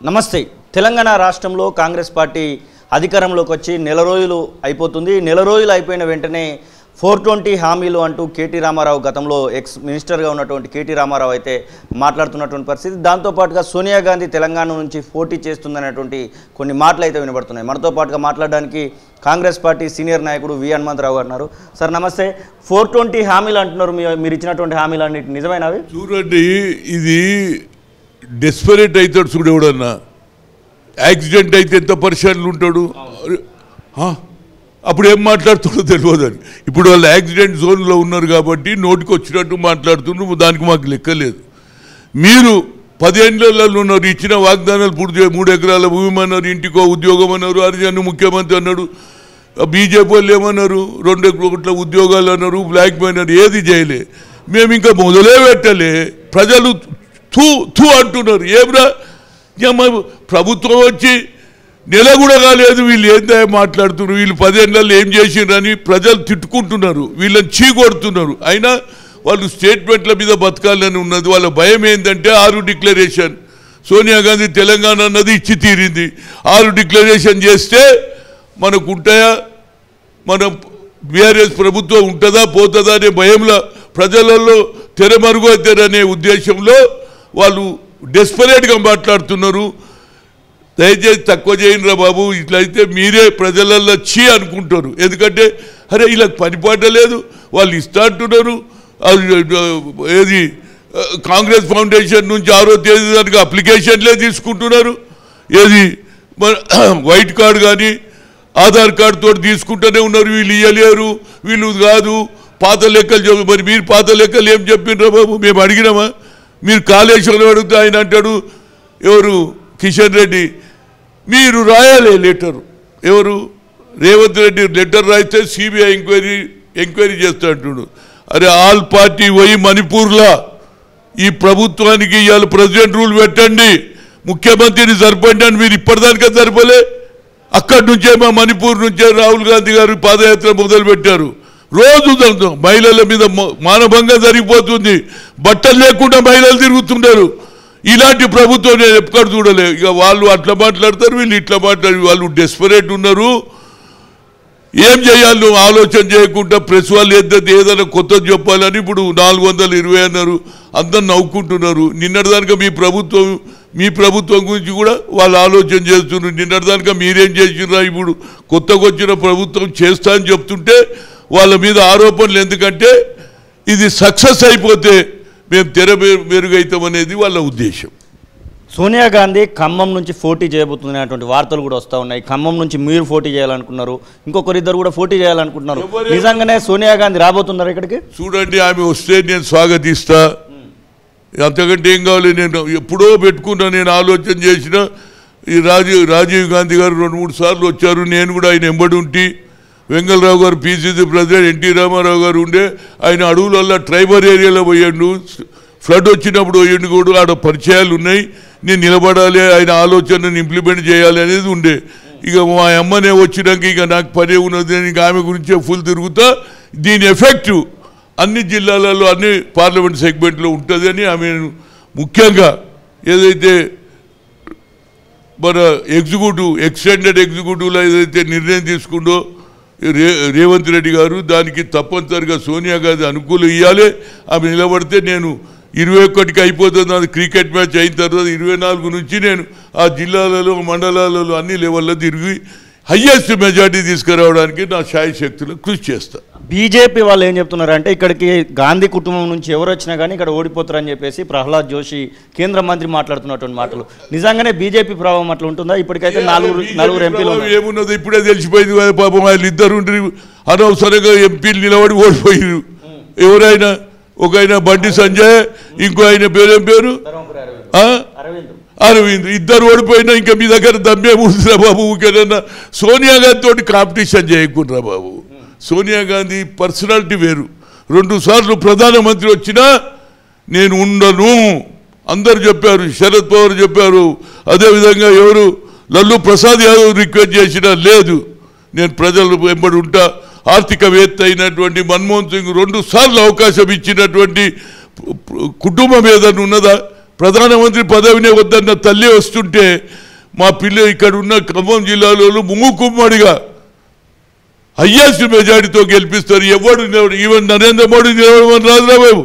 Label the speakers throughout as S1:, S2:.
S1: నమస్తే. తెలంగాణ రాష్ట్రంలో కాంగ్రెస్ పార్టీ అధికారంలోకి వచ్చి నెల రోజులు అయిపోతుంది. నెల రోజులు అయిపోయిన వెంటనే 420 హామీలు అంటూ కేటీ రామారావు గతంలో ఎక్స్ మినిస్టర్గా ఉన్నటువంటి కేటీ రామారావు అయితే మాట్లాడుతున్నటువంటి పరిస్థితి. దాంతోపాటుగా సోనియా గాంధీ తెలంగాణ నుంచి పోటీ చేస్తుందనేటువంటి కొన్ని మాటలు అయితే వినబడుతున్నాయి. మనతో పాటుగా మాట్లాడడానికి కాంగ్రెస్ పార్టీ సీనియర్ నాయకుడు వి హనుమంతరావు గారు ఉన్నారు. సార్ నమస్తే. 420 హామీలు అంటున్నారు, మీరు ఇచ్చినటువంటి హామీలు అన్నిటి నిజమైనవి?
S2: చూడండి, ఇది డెస్పరేట్ అవుతాడు చూడు. ఎవడన్నా యాక్సిడెంట్ అయితే ఎంత పరిశాన్లు ఉంటాడు, అప్పుడు ఏం మాట్లాడుతుండో తెలియదు అని. ఇప్పుడు వాళ్ళు యాక్సిడెంట్ జోన్లో ఉన్నారు కాబట్టి నోటికి వచ్చినట్టు మాట్లాడుతున్నారు. దానికి మాకు లెక్కలేదు. మీరు 10 ఏళ్ళలో ఉన్నారు, ఇచ్చిన వాగ్దానాలు పూర్తి 3 ఎకరాల భూమి అన్నారు, ఇంటికో ఉద్యోగం అన్నారు, హరిజన్ ముఖ్యమంత్రి అన్నాడు, బీజేపీ వాళ్ళు ఏమన్నారు 2 కోట్ల ఉద్యోగాలు అన్నారు, బ్లాక్ మనీ అన్నారు, ఏది చేయలే. మేము ఇంకా మొదలే పెట్టలే. ప్రజలు తూ అంటున్నారు. ఏమరా ప్రభుత్వం వచ్చి నెల కూడా కాలేదు, వీళ్ళు ఏందా మాట్లాడుతున్నారు, వీళ్ళు 10 ఏళ్ళలో ఏం చేసిండ్రని ప్రజలు తిట్టుకుంటున్నారు, వీళ్ళని చీకొడుతున్నారు. అయినా వాళ్ళు స్టేట్మెంట్ల మీద బతకాలని ఉన్నది. వాళ్ళ భయం ఏంటంటే 6 డిక్లరేషన్ సోనియా గాంధీ తెలంగాణ అన్నది ఇచ్చి తీరింది. 6 డిక్లరేషన్ చేస్తే మనకు ఉంటాయా, మన బీఆర్ఎస్ ప్రభుత్వం ఉంటుందా పోతుందా అనే భయంలో ప్రజలలో తెరమరుగు అవుతారనే ఉద్దేశంలో వాళ్ళు డెస్పరేట్గా మాట్లాడుతున్నారు. దయచేసి తక్కువ చేయండిరా బాబు, ఇట్లయితే మీరే ప్రజలల్లో చీ అనుకుంటారు. ఎందుకంటే అరే వీళ్ళకి పనిపాట లేదు, వాళ్ళు ఇస్తా అంటున్నారు. ఏది కాంగ్రెస్ ఫౌండేషన్ నుంచి 6వ తేదీ దానికి అప్లికేషన్లే తీసుకుంటున్నారు. ఏది మన వైట్ కార్డు కానీ ఆధార్ కార్డు తోటి తీసుకుంటూనే ఉన్నారు. వీళ్ళు ఇవ్వలేరు, వీళ్ళు కాదు, పాత లెక్కలు. మరి మీరు పాత లెక్కలు ఏం చెప్పిండ్రా బాబు? మేము అడిగినామా? మీరు కాళేశ్వరం అడిగితే ఆయన అంటాడు, ఎవరు కిషన్ రెడ్డి, మీరు రాయాలి లెటరు. ఎవరు రేవంత్ రెడ్డి లెటర్ రాయితే సిబిఐ ఎంక్వైరీ చేస్తా అంటుడు. అరే ఆల్ పార్టీ పోయి మణిపూర్లో ఈ ప్రభుత్వానికి ఇవాళ ప్రెసిడెంట్ రూల్ పెట్టండి, ముఖ్యమంత్రిని జరపండి అని మీరు ఇప్పటిదానికే జరపలే. అక్కడి నుంచే మా మణిపూర్ నుంచే రాహుల్ గాంధీ గారు పాదయాత్ర మొదలుపెట్టారు. రోజు మహిళల మీద మానభంగం జరిగిపోతుంది, బట్టలు లేకుండా మహిళలు తిరుగుతున్నారు. ఇలాంటి ప్రభుత్వం నేను ఎక్కడ చూడలే. ఇక వాళ్ళు అట్లా మాట్లాడతారు, వీళ్ళు ఇట్లా మాట్లాడారు. వాళ్ళు డెస్పరేట్ ఉన్నారు. ఏం చేయాలి ఆలోచన చేయకుండా ప్రెస్ వాళ్ళు ఏదైనా కొత్తది చెప్పాలని ఇప్పుడు 420 అన్నారు. అందరు నవ్వుకుంటున్నారు. నిన్నటిదానిక మీ ప్రభుత్వం గురించి కూడా వాళ్ళు ఆలోచన చేస్తున్నారు. నిన్నటిదానిక మీరేం చేసినా ఇప్పుడు కొత్తగా వచ్చిన ప్రభుత్వం చేస్తా అని చెప్తుంటే వాళ్ళ మీద ఆరోపణలు. ఎందుకంటే ఇది సక్సెస్ అయిపోతే మేము తెర మెరుగైతామనేది వాళ్ళ ఉద్దేశం.
S1: సోనియా గాంధీ ఖమ్మం నుంచి పోటీ చేయబోతున్నటువంటి వార్తలు కూడా వస్తూ ఉన్నాయి. ఖమ్మం నుంచి మీరు పోటీ చేయాలనుకున్నారు, ఇంకొకరిద్దరు కూడా పోటీ చేయాలనుకుంటున్నారు. నిజంగానే సోనియా గాంధీ రాబోతున్నారు ఇక్కడికి?
S2: చూడండి, ఆమె వస్తే నేను స్వాగతిస్తా. అంతకంటే ఏం కావాలి? నేను ఎప్పుడో పెట్టుకున్నా. నేను ఆలోచన చేసిన ఈ రాజీవ్ గాంధీ గారు 2-3 సార్లు వచ్చారు. నేను కూడా ఆయన ఎంబడి ఉంటి. వెంగళరావు గారు పిసిసి ప్రెసిడెంట్, ఎన్టీ రామారావు గారు ఉండే. ఆయన అడవులలో ట్రైబల్ ఏరియాలో పోయాడు, ఫ్లడ్ వచ్చినప్పుడు పోయిండు కూడా. ఆడ పరిచయాలు ఉన్నాయి. నేను నిలబడాలి, ఆయన ఆలోచనను ఇంప్లిమెంట్ చేయాలి అనేది ఉండే. ఇక మా అమ్మనే వచ్చినాక ఇక నాకు పనే ఉన్నది, ఇంకా ఆమె గురించే ఫుల్ తిరుగుతా. దీని ఎఫెక్టు అన్ని జిల్లాలలో అన్ని పార్లమెంట్ సెగ్మెంట్లో ఉంటుంది అని ఆమె ముఖ్యంగా ఏదైతే మన ఎక్స్టెండెడ్ ఎగ్జిక్యూటివ్లో ఏదైతే నిర్ణయం తీసుకుందో రేవంత్ రెడ్డి గారు, దానికి తప్పనిసరిగా సోనియా గాంధీ అనుకూలం ఇవ్వాలి. ఆమె నిలబడితే నేను 21కి అయిపోతుంది. అది క్రికెట్ మ్యాచ్ అయిన తర్వాత 24 నుంచి నేను ఆ జిల్లాలలో మండలాలలో అన్ని లెవెల్లో తిరిగి హయ్యెస్ట్ మెజార్టీ తీసుకురావడానికి నా శాయశక్తులు కృషి చేస్తాను.
S1: బీజేపీ వాళ్ళు ఏం చెప్తున్నారంటే ఇక్కడికి గాంధీ కుటుంబం నుంచి ఎవరు వచ్చినా కానీ ఇక్కడ ఓడిపోతారని చెప్పేసి ప్రహ్లాద్ జోషి కేంద్ర మంత్రి మాట్లాడుతున్నటువంటి మాటలు. నిజంగానే బీజేపీ ప్రభావం అట్లా ఉంటుందా? ఇప్పటికైతే 4 ఎంపీలు
S2: ఏమున్నది ఇప్పుడే తెలిసిపోయింది కదా. పాపం వాళ్ళు ఇద్దరు అనవసరంగా ఎంపీలు నిలబడి ఓడిపోయారు. ఎవరైనా ఒక ఆయన బండి సంజయ్, ఇంకో ఆయన పేరేం పేరు అరవింద్, ఇద్దరు ఓడిపోయినా ఇంకా మీ దగ్గర దమ్మే ఉందిరా బాబు. ఊకేనన్నా సోనియా గాంధీ తోటి కాంపిటీషన్ చేయకుండా బాబు. సోనియా గాంధీ పర్సనాలిటీ వేరు. 2 సార్లు ప్రధానమంత్రి వచ్చినా నేను ఉండను అందరు చెప్పారు. శరద్ పవార్ చెప్పారు. అదేవిధంగా ఎవరు లల్లు ప్రసాద్ యాదవ్ రిక్వెస్ట్ చేసినా లేదు, నేను ప్రజలు వెంబడి ఉంటా. ఆర్థికవేత్త అయినటువంటి మన్మోహన్ సింగ్ 2 సార్లు అవకాశం ఇచ్చినటువంటి కుటుంబం ఏదైనా ఉన్నదా? ప్రధానమంత్రి పదవినే వద్దన్న తల్లి వస్తుంటే మా పిల్ల ఇక్కడ ఉన్న ఖమ్మం జిల్లాలో మూకుమ్మడిగా హయ్యెస్ట్ మెజారిటీతో గెలిపిస్తారు. ఎవడు ఈవెన్ నరేంద్ర మోడీ నిలవడం రాజురాబాబు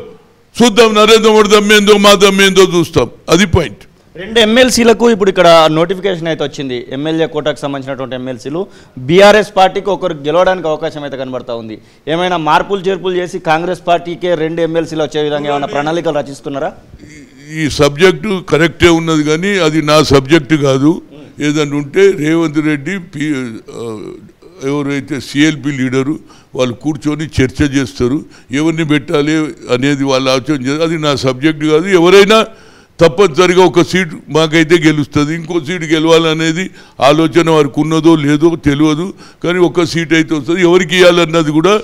S2: చూద్దాం, నరేంద్ర మోడీ దమ్మేందో మా దమ్మేందో చూస్తాం. అది పాయింట్.
S1: 2 ఎమ్మెల్సీలకు ఇప్పుడు ఇక్కడ నోటిఫికేషన్ అయితే వచ్చింది. ఎమ్మెల్యే కోటాకు సంబంధించినటువంటి ఎమ్మెల్సీలు బీఆర్ఎస్ పార్టీకి ఒకరు గెలవడానికి అవకాశం అయితే కనబడతా ఉంది. ఏమైనా మార్పులు చేర్పులు చేసి కాంగ్రెస్ పార్టీకే 2 ఎమ్మెల్సీలు వచ్చే విధంగా ఏమైనా ప్రణాళికలు రచిస్తున్నారా?
S2: ఈ సబ్జెక్టు కరెక్టే ఉన్నది కానీ అది నా సబ్జెక్టు కాదు. ఏదన్నా ఉంటే రేవంత్ రెడ్డి ఎవరైతే సిఎల్పి లీడరు వాళ్ళు కూర్చొని చర్చ చేస్తారు, ఎవరిని పెట్టాలి అనేది వాళ్ళు ఆలోచన చేస్తారు. అది నా సబ్జెక్టు కాదు. ఎవరైనా తప్పనిసరిగా ఒక సీటు మాకైతే గెలుస్తుంది, ఇంకో సీటు గెలవాలనేది ఆలోచన వారికి ఉన్నదో లేదో తెలియదు. కానీ ఒక సీట్ అయితే వస్తుంది. ఎవరికి ఇవ్వాలన్నది కూడా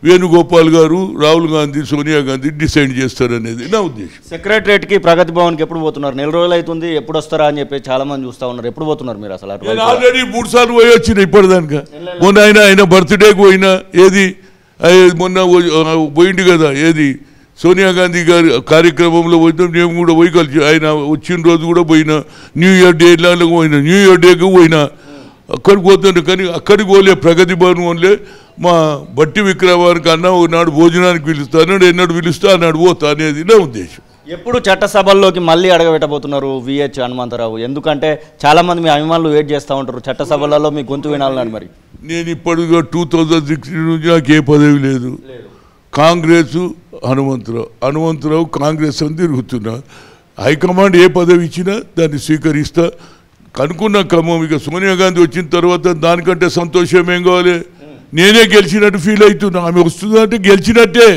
S2: వేణుగోపాల్ గారు, రాహుల్ గాంధీ, సోనియా గాంధీ డిసైడ్ చేస్తారనేది నా ఉద్దేశం.
S1: సెక్రటరేట్కి ప్రగతి భవన్కి ఎప్పుడు పోతున్నారు? 4 రోజులు అవుతుంది, ఎప్పుడు వస్తారా అని చెప్పి చాలా మంది చూస్తూ ఉన్నారు. ఎప్పుడు పోతున్నారు మీరు అసలు?
S2: ఆల్రెడీ 3 సార్లు పోయి వచ్చిన ఇప్పటిదానిక. మొన్న ఆయన బర్త్డేకి పోయినా, ఏది మొన్న పోయింది కదా, ఏది సోనియా గాంధీ గారి కార్యక్రమంలో పోయినా, మేము కూడా పోయి కలిసి ఆయన వచ్చిన రోజు కూడా పోయినా, న్యూ ఇయర్ డేలకు పోయినా, న్యూ ఇయర్ డేకి పోయినా, అక్కడికి పోతుండే. కానీ అక్కడికి పోలే, ప్రగతి భవన్ పోలే. మా బట్టి విక్రమానికి అన్న ఒకనాడు భోజనానికి పిలుస్తా అన్నాడు, ఎన్నడు పిలుస్తా అన్నాడు పోతా అనేది నా ఉద్దేశం.
S1: ఎప్పుడు చట్టసభల్లోకి మళ్ళీ అడగబెట్టబోతున్నారు విహెచ్ హనుమంతరావు? ఎందుకంటే చాలామంది మీ అభిమానులు వెయిట్ చేస్తూ ఉంటారు చట్టసభలలో మీ గొంతు వినాలని. మరి
S2: నేను ఇప్పటిగా 2016 నుంచి నాకు ఏ పదవి లేదు. కాంగ్రెస్ హనుమంతరావు కాంగ్రెస్ అని తిరుగుతున్నా. హైకమాండ్ ఏ పదవి ఇచ్చినా దాన్ని స్వీకరిస్తా. కనుక్కున్న క్రమం ఇక సోనియా గాంధీ వచ్చిన తర్వాత దానికంటే సంతోషం ఏం కావాలి? నేనే గెలిచినట్టు ఫీల్ అవుతున్నా. ఆమె వస్తుందంటే గెలిచినట్టే,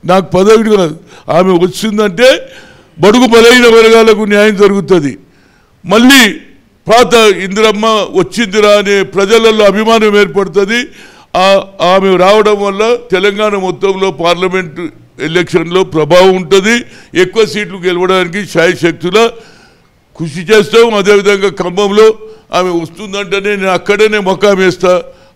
S2: నాకు పదవి కాదు. ఆమె వస్తుందంటే బడుగు బలైన వర్గాలకు న్యాయం జరుగుతుంది. మళ్ళీ పాత ఇందిరమ్మ వచ్చిందిరా అనే ప్రజలలో అభిమానం ఏర్పడుతుంది. ఆమె రావడం వల్ల తెలంగాణ మొత్తంలో పార్లమెంటు ఎలక్షన్లో ప్రభావం ఉంటుంది. ఎక్కువ సీట్లు గెలవడానికి శాయశక్తుల కృషి చేస్తాం. అదేవిధంగా ఖమ్మంలో ఆమె వస్తుందంటేనే నేను అక్కడనే మకాం వేస్తా,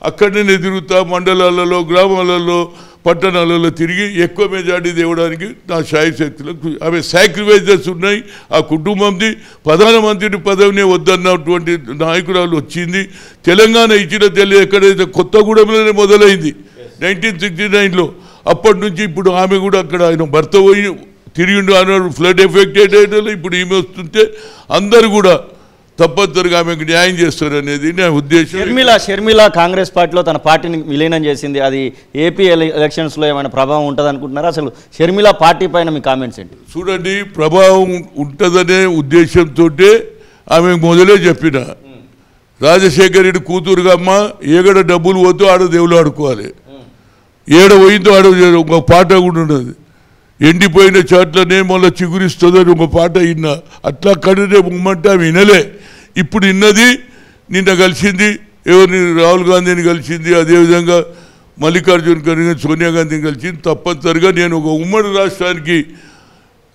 S2: అక్కడనే తిరుగుతా. మండలాలలో, గ్రామాలలో, పట్టణాలలో తిరిగి ఎక్కువ మెజార్టీ తేవడానికి నా శాయశక్తులకు ఆమె సాక్రిఫైజెస్ ఉన్నాయి. ఆ కుటుంబంది ప్రధానమంత్రి పదవినే వద్దన్నటువంటి నాయకురాలు వచ్చింది. తెలంగాణ ఇచ్చిన తెలి ఎక్కడైతే కొత్తగూడెంలోనే మొదలైంది 1969లో. అప్పటి నుంచి ఇప్పుడు ఆమె కూడా అక్కడ ఆయన భర్త పోయి తిరిగిండు అన్నాడు, ఫ్లడ్ ఎఫెక్టెడ్ అయితే ఇప్పుడు ఈమె వస్తుంటే అందరు కూడా తప్పనిసరిగా ఆమెకు న్యాయం చేస్తారనేది నా ఉద్దేశం.
S1: షర్మిల కాంగ్రెస్ పార్టీలో తన పార్టీని విలీనం చేసింది. అది ఏపీ ఎలక్షన్స్లో ఏమైనా ప్రభావం ఉంటుంది అనుకుంటున్నారా? అసలు షర్మిల పార్టీ పైన మీ కామెంట్స్ ఏంటి?
S2: చూడండి, ప్రభావం ఉంటుందనే ఉద్దేశంతో ఆమె మొదలే చెప్పిన, రాజశేఖర రెడ్డి కూతురుగా అమ్మ ఏగడ డబ్బులు పోతూ ఆడ దేవులు ఆడుకోవాలి, ఏడ పోయిందో ఆడ ఒక పాట కూడా ఉండదు. ఎండిపోయిన చాట్లనే మళ్ళీ చిగురిస్తుందని ఒక పాట విన్నా. అట్లా కడితే ఉమ్మంటే ఆమె వినలే. ఇప్పుడు విన్నది, నిన్న కలిసింది ఎవరిని, రాహుల్ గాంధీని కలిసింది, అదేవిధంగా మల్లికార్జున్ ఖర్గే, సోనియా గాంధీని కలిసింది. తప్పనిసరిగా నేను ఒక ఉమ్మడి రాష్ట్రానికి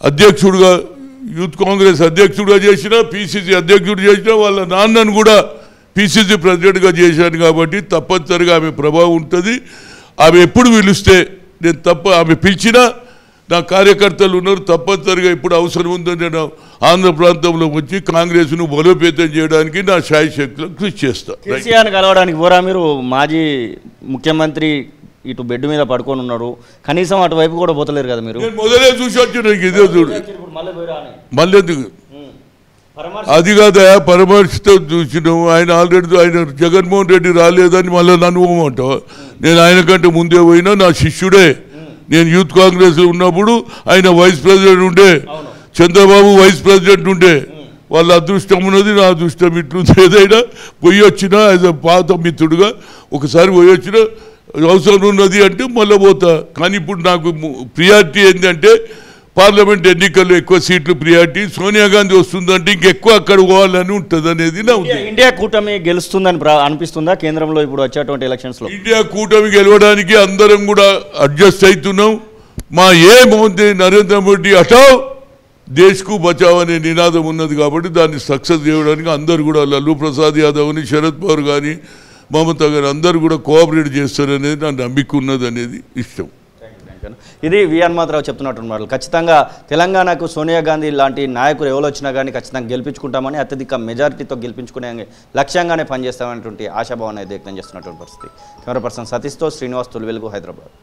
S2: అధ్యక్షుడుగా, యూత్ కాంగ్రెస్ అధ్యక్షుడిగా చేసిన, పిసిసి అధ్యక్షుడు చేసిన, వాళ్ళ నాన్నను కూడా పిసిసి ప్రెసిడెంట్గా చేశాను. కాబట్టి తప్పనిసరిగా ఆమె ప్రభావం ఉంటుంది. ఆమె ఎప్పుడు పిలిస్తే నేను ఆమె పిలిచినా నా కార్యకర్తలు ఉన్నారు. తప్పనిసరిగా ఇప్పుడు అవసరం ఉందని నేను ఆంధ్ర ప్రాంతంలో వచ్చి కాంగ్రెస్ను బలోపేతం చేయడానికి నా శాయశక్తులు కృషి చేస్తాను.
S1: కేసీఆర్ కలవడానికి పోరా మీరు? మాజీ ముఖ్యమంత్రి ఇటు బెడ్ మీద పడుకొని ఉన్నారు, కనీసం అటువైపు కూడా పోతలేరు కదా మీరు?
S2: మొదలే చూసి వచ్చిన ఇదే చూడు, మళ్ళీ ఎందుకు అది కాదా పరామర్శతో చూసినావు. ఆయన ఆల్రెడీ ఆయన జగన్మోహన్ రెడ్డి రాలేదని మళ్ళీ నన్ను పోమంటావు. నేను ఆయన కంటే ముందే పోయినా, నా శిష్యుడే. నేను యూత్ కాంగ్రెస్లో ఉన్నప్పుడు ఆయన వైస్ ప్రెసిడెంట్ ఉండే, చంద్రబాబు వైస్ ప్రెసిడెంట్ ఉండే. వాళ్ళ అదృష్టం ఉన్నది, నా అదృష్టం ఇట్లుంది. ఏదైనా పోయి వచ్చినా యాజ్ అ పాత మిత్రుడుగా ఒకసారి పోయి వచ్చినా అవసరం ఉన్నది అంటే మళ్ళీ పోతా. కానీ ఇప్పుడు నాకు ప్రియారిటీ ఏంటంటే పార్లమెంట్ ఎన్నికల్లో ఎక్కువ సీట్లు ప్రియారిటీ. సోనియా గాంధీ వస్తుందంటే ఇంకెక్కువ అక్కడ పోవాలని ఉంటుంది అనేది నా ఉద్దేశం.
S1: ఇండియా కూటమి గెలుస్తుందని అనిపిస్తుందా కేంద్రంలో ఇప్పుడు వచ్చేటువంటి ఎలక్షన్స్లో?
S2: ఇండియా కూటమి గెలవడానికి అందరం కూడా అడ్జస్ట్ అవుతున్నాం. మా మోదీ నరేంద్ర మోడీ హటావ్ దేశ్కు బచావ్ అనే నినాదం ఉన్నది కాబట్టి దాన్ని సక్సెస్ చేయడానికి అందరూ కూడా లల్లూ ప్రసాద్ యాదవ్ అని, శరద్ పవార్ కానీ, మమతా గారు అందరూ కూడా కోఆపరేట్ చేస్తారనేది నా నమ్మిక ఉన్నది అనేది ఇష్టం.
S1: ఇది వి హనుమంతరావు చెప్తున్నటువంటి మాటలు. ఖచ్చితంగా తెలంగాణకు సోనియా గాంధీ లాంటి నాయకులు ఎవరు వచ్చినా కానీ ఖచ్చితంగా గెలిపించుకుంటామని, అత్యధిక మెజారిటీతో గెలిపించుకునే లక్ష్యంగానే పనిచేస్తామనేటువంటి ఆశాభావాన్ని వ్యక్తం చేస్తున్నటువంటి పరిస్థితి. కెమెరా పర్సన్ సతీష్తో శ్రీనివాస్ తొలివెలుగు, హైదరాబాద్.